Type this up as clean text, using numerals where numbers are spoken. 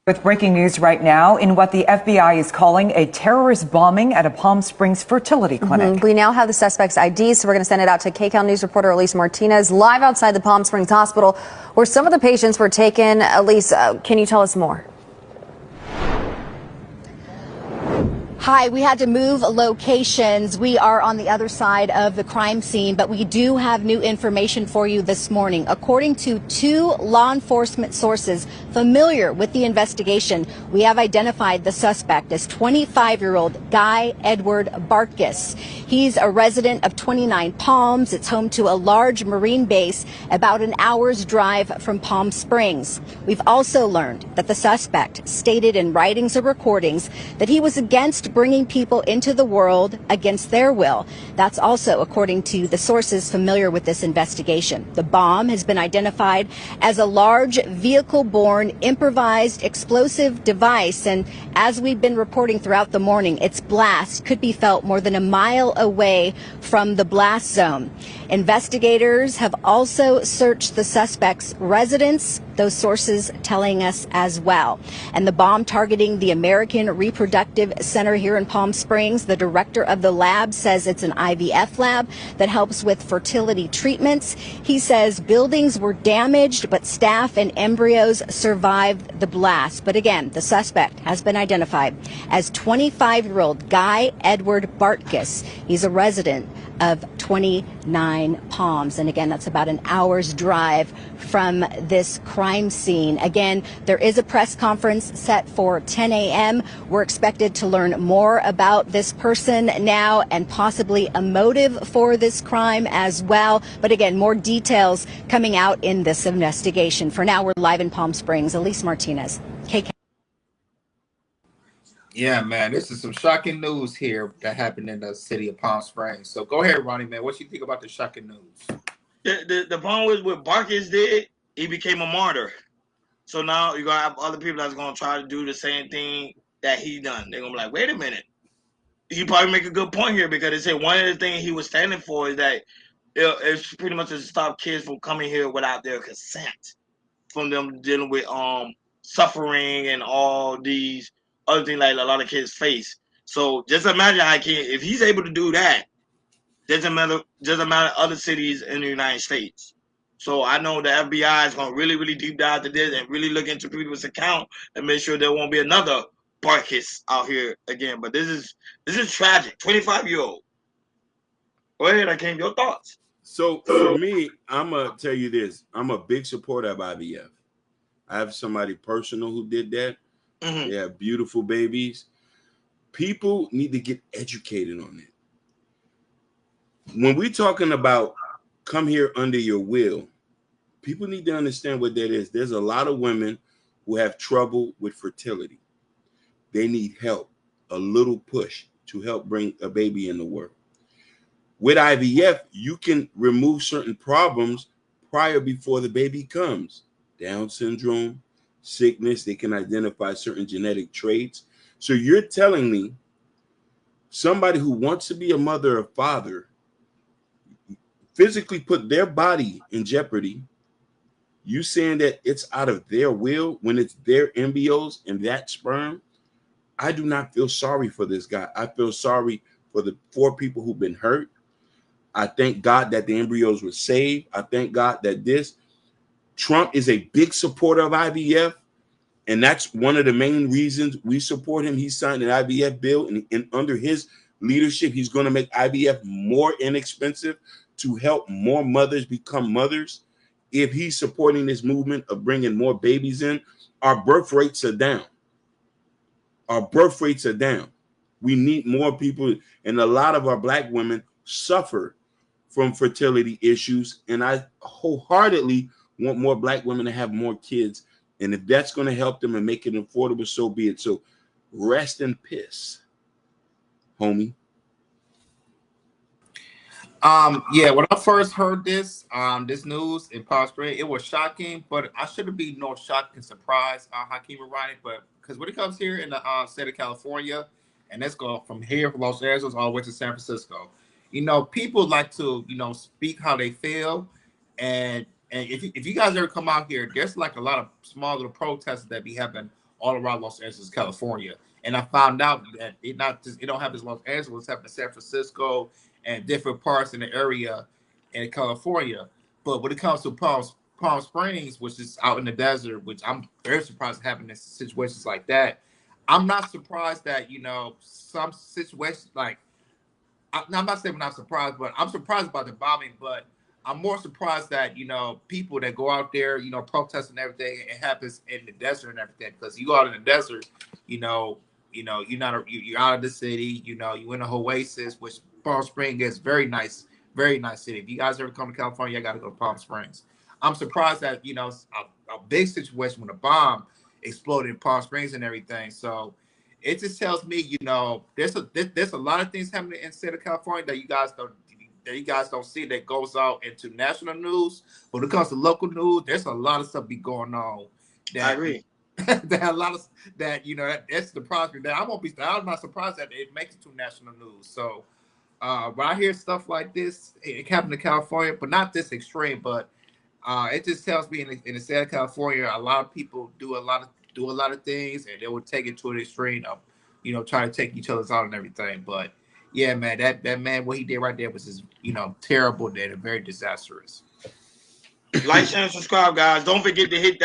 With breaking news right now in what the FBI is calling a terrorist bombing at a Palm Springs fertility clinic. We now have the suspect's ID, so we're going to send it out to KCAL News reporter Elise Martinez live outside the Palm Springs Hospital where some of the patients were taken. Elise, can you tell us more? Hi, we had to move locations. We are on the other side of the crime scene, but we do have new information for you this morning. According to two law enforcement sources familiar with the investigation, we have identified the suspect as 25-year-old Guy Edward Bartkus. He's a resident of 29 Palms. It's home to a large Marine base about an hour's drive from Palm Springs. We've also learned that the suspect stated in writings or recordings that he was against bringing people into the world against their will. That's also according to the sources familiar with this investigation. The bomb has been identified as a large vehicle-borne improvised explosive device, and as we've been reporting throughout the morning, its blast could be felt more than a mile away from the blast zone. Investigators have also searched the suspect's residence, those sources telling us as well. And the bomb targeting the American Reproductive Center here in Palm Springs, the director of the lab says it's an IVF lab that helps with fertility treatments. He says buildings were damaged, but staff and embryos survived the blast. But again, the suspect has been identified as 25-year-old Guy Edward Bartkus. He's a resident of 29 Palms. And again, that's about an hour's drive from this crime scene. Again, there is a press conference set for 10 a.m. We're expected to learn more about this person now and possibly a motive for this crime as well. But again, more details coming out in this investigation. For now, we're live in Palm Springs. Elise Martinez, KK. Yeah, man, this is some shocking news here that happened in the city of Palm Springs. So go ahead, Ronnie, man. What you think about the shocking news? The problem was what Bartkus did, he became a martyr. So now you're going to have other people that's going to try to do the same thing that he done. They're going to be like, wait a minute. He probably make a good point here because they say one of the things he was standing for is that it's pretty much to stop kids from coming here without their consent, from them dealing with suffering and all these other things like a lot of kids face. So just imagine if he's able to do that, doesn't matter other cities in the United States. So I know the FBI is going to really, really deep dive to this and really look into people's account and make sure there won't be another Bartkus out here again. But this is tragic. 25-year-old. Go ahead, Akeem, your thoughts. So for me, I'm gonna tell you this. I'm a big supporter of IVF. I have somebody personal who did that. Mm-hmm. They have beautiful babies. People need to get educated on it. When we're talking about come here under your will, people need to understand what that is. There's a lot of women who have trouble with fertility. They need help, a little push to help bring a baby in the world. With IVF, you can remove certain problems before the baby comes. Down syndrome, sickness, they can identify certain genetic traits. So you're telling me somebody who wants to be a mother or father physically put their body in jeopardy. You saying that it's out of their will when it's their embryos and that sperm? I do not feel sorry for this guy. I feel sorry for the 4 people who've been hurt. I thank God that the embryos were saved. I thank God that Trump is a big supporter of IVF. And that's one of the main reasons we support him. He signed an IVF bill, and under his leadership, he's going to make IVF more inexpensive to help more mothers become mothers. If he's supporting this movement of bringing more babies in, our birth rates are down. Our birth rates are down. We need more people, and a lot of our Black women suffer from fertility issues, and I wholeheartedly want more Black women to have more kids. And if that's going to help them and make it affordable, so be it. So rest in peace, homie. Yeah, when I first heard this news in Palm Springs, it was shocking, but I shouldn't be no shocked and surprised, Hakeem and Ronnie, but because when it comes here in the state of California, and let's go from here from Los Angeles all the way to San Francisco, people like to, speak how they feel, and if you guys ever come out here, there's like a lot of small little protests that be happening all around Los Angeles, California. And I found out that it don't have in Los Angeles, it's happening in San Francisco and different parts in the area in California. But when it comes to Palm Springs, which is out in the desert, which I'm very surprised happening in situations like that. I'm not surprised that, some situations like, I'm not saying I'm not surprised, but I'm surprised about the bombing, but I'm more surprised that, people that go out there, protest and everything, it happens in the desert and everything. Because you go out in the desert, you're out of the city, you in a oasis, which Palm Springs is very nice city. If you guys ever come to California, you got to go to Palm Springs. I'm surprised that, a big situation when a bomb exploded in Palm Springs and everything. So it just tells me, there's a lot of things happening in the state of California that you guys don't see that goes out into national news. But when it comes to local news, there's a lot of stuff be going on. I agree. That a lot of that, that's the problem. That I'm not surprised that it makes it to national news. So when I hear stuff like this, it happened to California, but not this extreme. But it just tells me in the state of California, a lot of people do a lot of things, and they will take it to an extreme of, trying to take each other's out and everything. But yeah, man, that man, what he did right there was just, terrible and very disastrous. Like, share, and subscribe, guys. Don't forget to hit that